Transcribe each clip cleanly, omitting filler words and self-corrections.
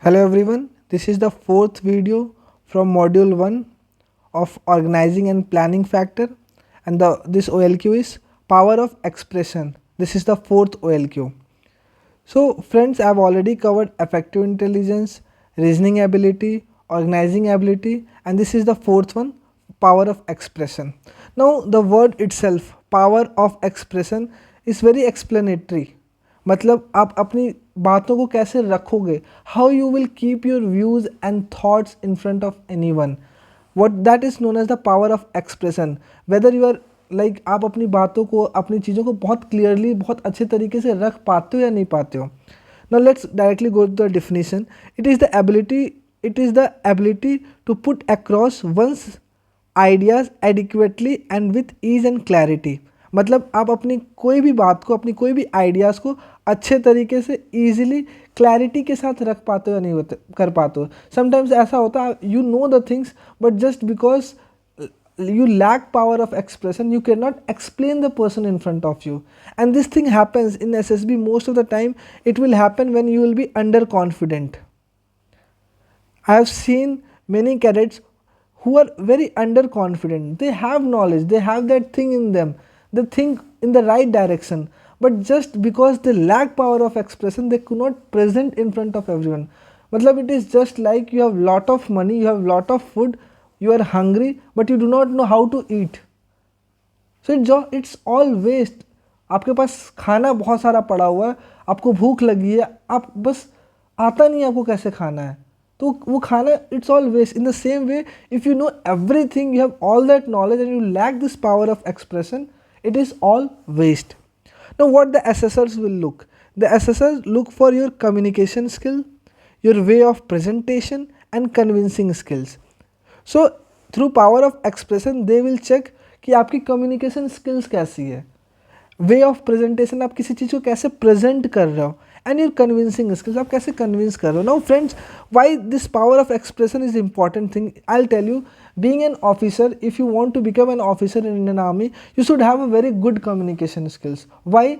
Hello everyone, this is the fourth video from module 1 of organizing and planning factor, and this OLQ is power of expression. This is the fourth OLQ. So friends, I have already covered effective intelligence, reasoning ability, organizing ability, and this is the fourth one, power of expression. Now the word itself, power of expression, is very explanatory. मतलब आप अपनी बातों को कैसे रखोगे, how you will keep your views and thoughts in front of anyone, what that is known as the power of expression. Whether you are like आप अपनी बातों को, अपनी चीज़ों को बहुत क्लियरली, बहुत अच्छे तरीके से रख पाते हो या नहीं पाते हो. Now let's directly go to the definition. It is the ability to put across one's ideas adequately and with ease and clarity. मतलब आप अपनी कोई भी बात को, अपनी कोई भी आइडियाज़ को अच्छे तरीके से ईजिली क्लैरिटी के साथ रख पाते हो या नहीं होते कर पाते हो. समटाइम्स ऐसा होता है, you know the things but just because you lack power of expression, you cannot explain the person in front of you. And this thing happens in SSB most of the time. It will happen when you will be underconfident. I have seen many cadets who are very underconfident. They have knowledge, they have that thing in them, they think in the right direction, but just because they lack power of expression, they could not present in front of everyone. Matlab, it is just like you have lot of money, you have lot of food, you are hungry but you do not know how to eat, so it's all waste. आपके पास खाना बहुत सारा पड़ा हुआ है, आपको भूख लगी है, आप बस आता नहीं आपको कैसे खाना है, तो वो खाना it's all waste. In the same way, if you know everything, you have all that knowledge and you lack this power of expression, it is all waste. Now what the assessors will look? The assessors look for your communication skill, your way of presentation and convincing skills. So through power of expression they will check कि आपकी communication skills कैसी है, way of presentation, आप किसी चीज़ को कैसे present कर रहे हो, and your convincing skills, आप कैसे convince कर रहे हो. Now friends, why this power of expression is important thing, I'll tell you. Being an officer, if you want to become an officer in Indian Army, you should have a very good communication skills. Why?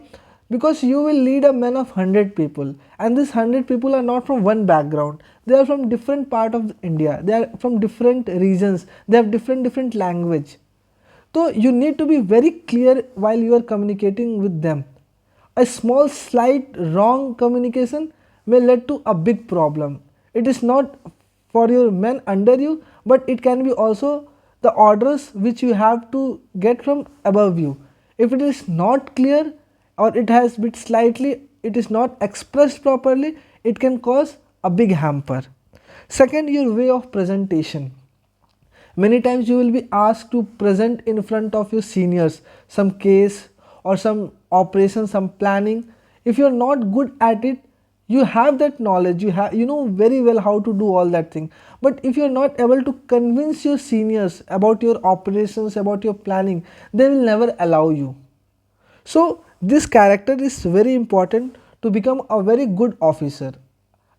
Because you will lead a man of 100 people, and these 100 people are not from one background, they are from different part of India, they are from different regions, they have different language. So you need to be very clear while you are communicating with them. A small slight wrong communication may lead to a big problem. It is not for your men under you, but it can be also the orders which you have to get from above you. If it is not clear or it has been slightly, it is not expressed properly, it can cause a big hamper. Second, your way of presentation. Many times you will be asked to present in front of your seniors some case or some operation, some planning. If you are not good at it, you have that knowledge, you know very well how to do all that thing, but if you are not able to convince your seniors about your operations, about your planning, they will never allow you. So this character is very important to become a very good officer.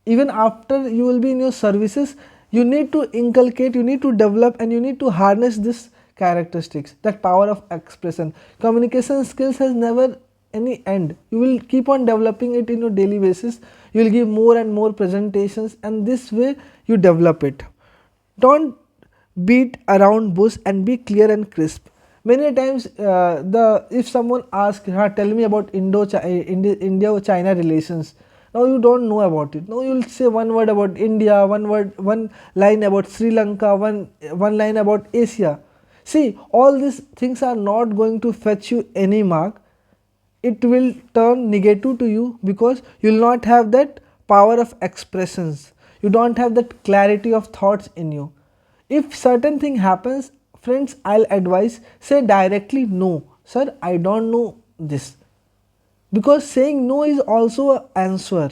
Even after you will be in your services, you need to inculcate, you need to develop, and you need to harness this characteristics, that power of expression. Communication skills has never any end, you will keep on developing it in your daily basis, you will give more and more presentations, and this way you develop it. Don't beat around bush and be clear and crisp. Many times if someone asks, tell me about India-China relations, now you don't know about it, now you will say one word about India, one line about Sri Lanka, one line about Asia. See, all these things are not going to fetch you any mark, it will turn negative to you because you will not have that power of expressions, you don't have that clarity of thoughts in you. If certain thing happens, friends, I'll advise, say directly no, sir, I don't know this, because saying no is also an answer.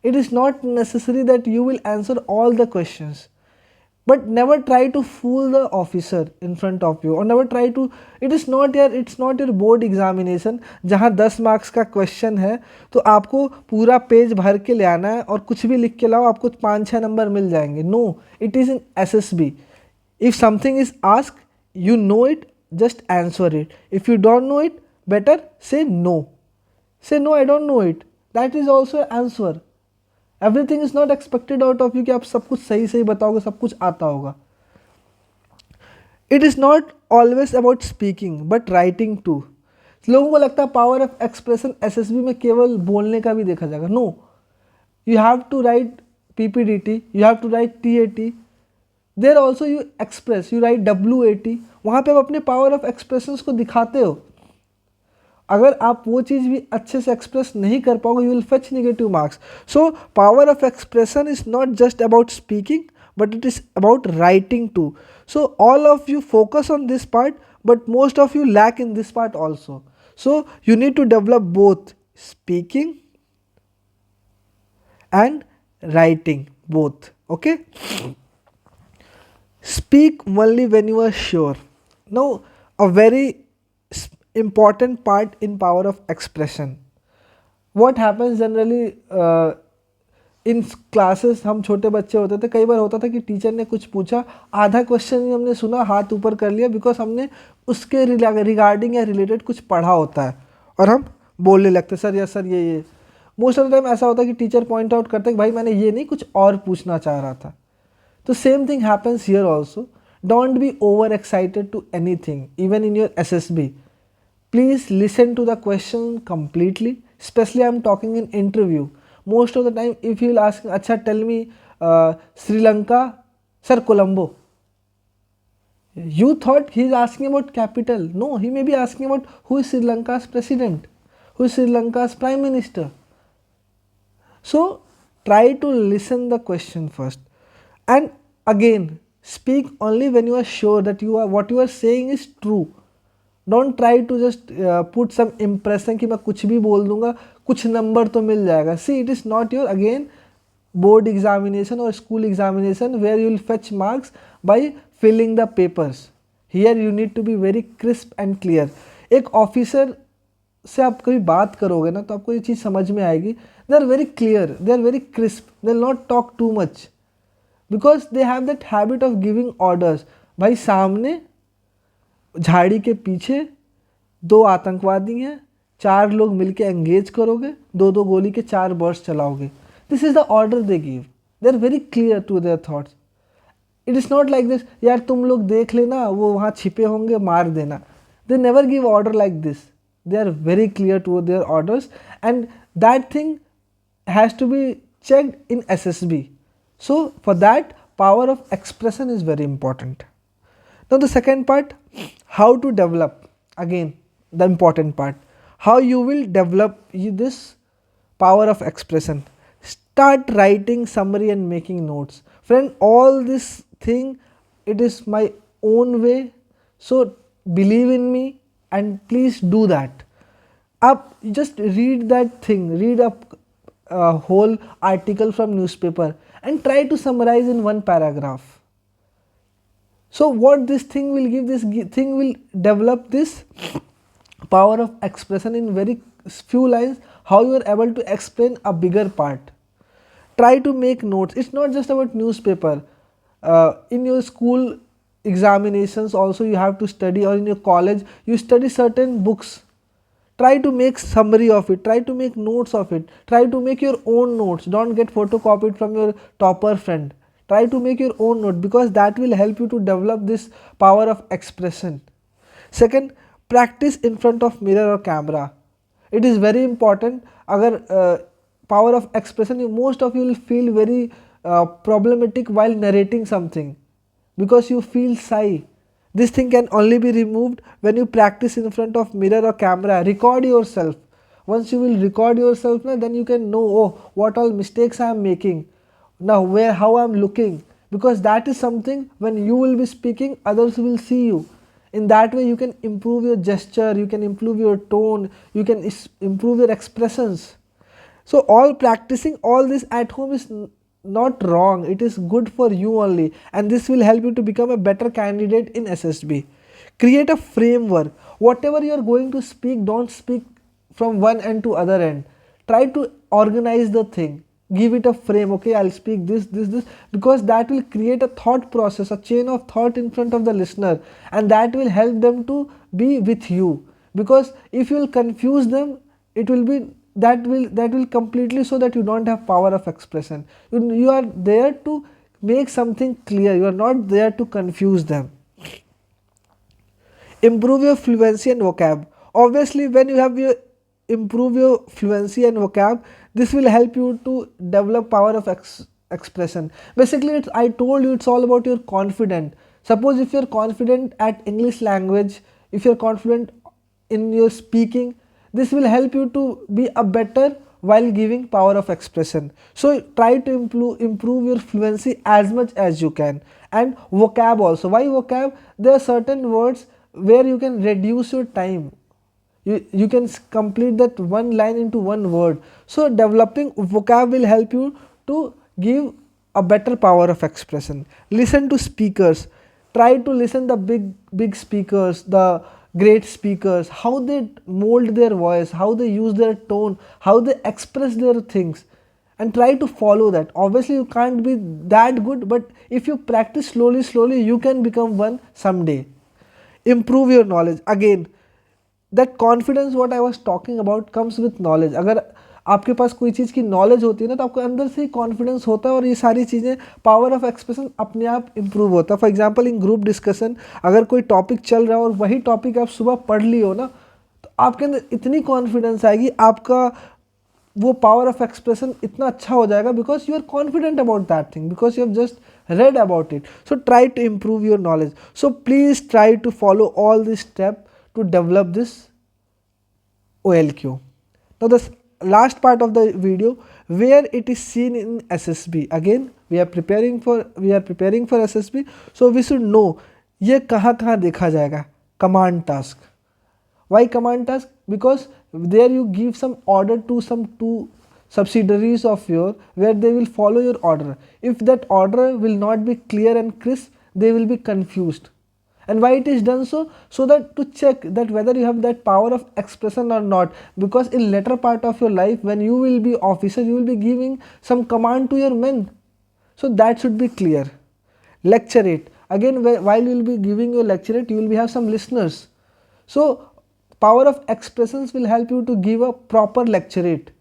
It is not necessary that you will answer all the questions, but never try to fool the officer in front of you, or never try to, it's not your board examination जहाँ 10 marks का question है तो आपको पूरा page भर के ले आना है और कुछ भी लिख के लाओ, आपको 5-6 नंबर मिल जाएंगे. No, it is in SSB. If something is asked, you know it, just answer it. If you don't know it, better say no. Say no, I don't know it. That is also an answer. Everything is not expected out of you कि आप सब कुछ सही सही बताओगे, सब कुछ आता होगा. It is not always about speaking but writing too. लोगों को लगता है पावर ऑफ एक्सप्रेशन एसएसबी में केवल बोलने का भी देखा जाएगा. No, you have to write PPDT, you have to write TAT, there also you express, you write WAT. वहाँ पे आप अपने पावर ऑफ एक्सप्रेशंस को दिखाते हो. अगर आप वो चीज़ भी अच्छे से एक्सप्रेस नहीं कर पाओगे, you will fetch negative marks. So power of expression is not just about speaking but it is about writing too. So all of you focus on this part, but most of you lack in this part also. So you need to develop both speaking and writing, both. Okay, speak only when you are sure. Now a very important part in power of expression. What happens generally in classes, हम छोटे बच्चे होते थे, कई बार होता था कि teacher ने कुछ पूछा, आधा क्वेश्चन ही हमने सुना, हाथ ऊपर कर लिया, बिकॉज हमने उसके रिगार्डिंग या रिलेटेड कुछ पढ़ा होता है और हम बोलने लगते सर या सर ये. मोस्ट ऑफ द टाइम ऐसा होता है कि टीचर पॉइंट आउट करते हैं कि भाई मैंने ये नहीं, कुछ और पूछना चाह रहा था. तो same thing happens here also. Don't be over excited to anything, even in your SSB. Please listen to the question completely. Especially I am talking in interview. Most of the time if you will ask, acha tell me Sri Lanka, sir Colombo. You thought he is asking about capital. No, he may be asking about who is Sri Lanka's president, who is Sri Lanka's prime minister. So try to listen the question first, and again speak only when you are sure that what you are saying is true. Don't try to just put some impression कि मैं कुछ भी बोल दूंगा, कुछ number तो मिल जाएगा. See it is not your again board examination और school examination where you will fetch marks by filling the papers. Here you need to be very crisp and clear. एक ऑफिसर से आप कभी बात करोगे ना तो आपको ये चीज़ समझ में आएगी. They are very clear, they are very crisp, they will not talk too much because they have that habit of giving orders. भाई सामने झाड़ी के पीछे 2 आतंकवादी हैं, 4 लोग मिलके एंगेज करोगे, 2-2 गोली के 4 बर्स्ट चलाओगे. This is the order they give. They are very clear to their thoughts. It is not like this, यार तुम लोग देख लेना, वो वहाँ छिपे होंगे, मार देना. They never give order like this. They are very clear to their orders and that thing has to be checked in SSB. So for that, power of expression is very important. Now the second part, how to develop, again the important part, how you will develop this power of expression. Start writing summary and making notes. Friend, all this thing, it is my own way, so believe in me and please do that. Up just read that thing, read a whole article from newspaper and try to summarize in one paragraph. So what this thing will give, this thing will develop this power of expression in very few lines, how you are able to explain a bigger part. Try to make notes. It's not just about newspaper. In your school examinations also you have to study, or in your college you study certain books. Try to make summary of it, try to make notes of it, try to make your own notes. Don't get photocopied from your topper friend. Try to make your own note because that will help you to develop this power of expression. Second, practice in front of mirror or camera. It is very important. Agar power of expression, most of you will feel very problematic while narrating something because you feel shy. This thing can only be removed when you practice in front of mirror or camera. Record yourself. Once you will record yourself, then you can know, oh, what all mistakes I am making. Now how I am looking, because that is something when you will be speaking, others will see you. In that way you can improve your gesture, you can improve your tone, you can improve your expressions. So all practicing all this at home is not wrong, it is good for you only, and this will help you to become a better candidate in SSB. Create a framework. Whatever you are going to speak, don't speak from one end to other end. Try to organize the thing. Give it a frame. Okay, I'll speak this, because that will create a thought process, a chain of thought in front of the listener, and that will help them to be with you. Because if you will confuse them, it will be that will completely show that you don't have power of expression. You are there to make something clear, you are not there to confuse them. Improve your fluency and vocab. Obviously when you have your improve your fluency and vocab, this will help you to develop power of expression. Basically I told you it's all about your confidence. Suppose if you're confident at English language, if you're confident in your speaking, this will help you to be a better while giving power of expression. So try to improve your fluency as much as you can. And vocab also. Why vocab? There are certain words where you can reduce your time. You can complete that one line into one word. So developing vocab will help you to give a better power of expression. Listen to speakers. Try to listen the big speakers, the great speakers, how they mold their voice, how they use their tone, how they express their things, and try to follow that. Obviously you can't be that good, but if you practice slowly you can become one someday. Improve your knowledge. Again, that confidence what I was talking about comes with knowledge. अगर आपके पास कोई चीज़ की knowledge होती है ना, तो आपको अंदर से ही कॉन्फिडेंस होता है और ये सारी चीज़ें, पावर ऑफ एक्सप्रेशन अपने आप इंप्रूव होता है. For example in group discussion अगर कोई टॉपिक चल रहा है और वही टॉपिक आप सुबह पढ़ ली हो ना, तो आपके अंदर इतनी कॉन्फिडेंस आएगी, आपका वो पावर ऑफ एक्सप्रेशन इतना अच्छा हो जाएगा, because you are confident about that thing, because you have just read about it. So try to improve your knowledge. So please try to follow all these steps to develop this OLQ. Now the last part of the video where it is seen in SSB. Again we are preparing for SSB, so we should know ये कहाँ देखा जाएगा. Command task. Why command task? Because there you give some order to some two subsidiaries of your, where they will follow your order. If that order will not be clear and crisp, they will be confused. And why it is done so? So that to check that whether you have that power of expression or not. Because in later part of your life, when you will be officer, you will be giving some command to your men. So that should be clear. Lecturate. Again, while you will be giving your lecturate, you will have some listeners. So power of expressions will help you to give a proper lecturate.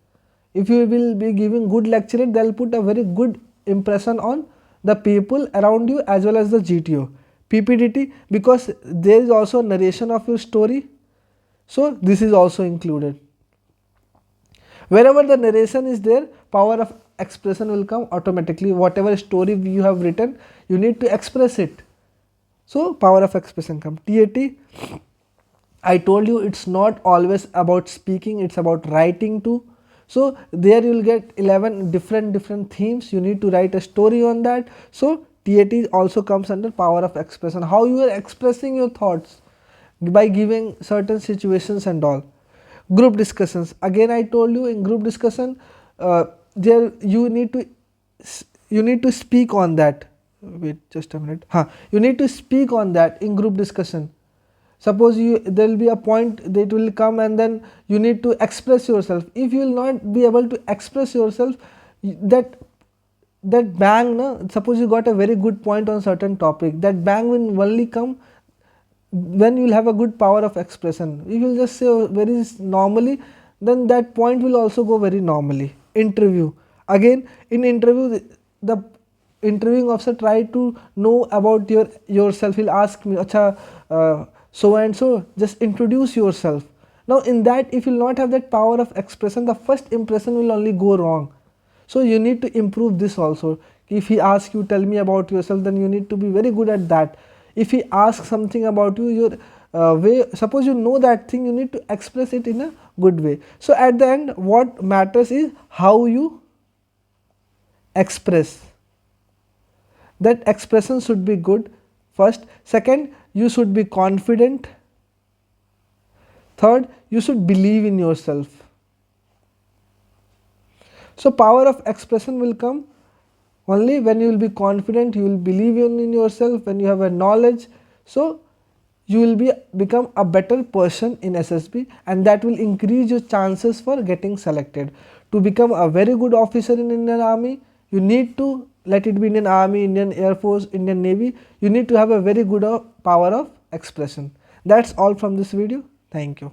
If you will be giving good lecturate, they will put a very good impression on the people around you as well as the GTO. PPDT, because there is also narration of your story, so this is also included. Wherever the narration is there, power of expression will come automatically. Whatever story you have written, you need to express it, so power of expression come. TAT, I told you it's not always about speaking, it's about writing too. So there you will get 11 different themes. You need to write a story on that. So TAT also comes under power of expression. How you are expressing your thoughts by giving certain situations and all. Group discussions. Again I told you in group discussion, there you need to speak on that. Wait just a minute. You need to speak on that in group discussion. Suppose there will be a point that will come and then you need to express yourself. If you will not be able to express yourself, that bang, no? Suppose you got a very good point on certain topic, that bang will only come when you will have a good power of expression. If you will just say very normally, then that point will also go very normally. Interview. Again in interview, the interviewing officer try to know about yourself. He'll ask me, acha, so and so, just introduce yourself. Now in that, if you will not have that power of expression, the first impression will only go wrong. So you need to improve this also. If he asks you, tell me about yourself, then you need to be very good at that. If he asks something about you, your way, suppose you know that thing, you need to express it in a good way. So at the end, what matters is how you express. That expression should be good first. Second, you should be confident. Third, you should believe in yourself. So power of expression will come only when you will be confident, you will believe in yourself, when you have a knowledge. So you will become a better person in SSB, and that will increase your chances for getting selected. To become a very good officer in Indian Army, you need to, let it be Indian Army, Indian Air Force, Indian Navy, you need to have a very good power of expression. That's all from this video. Thank you.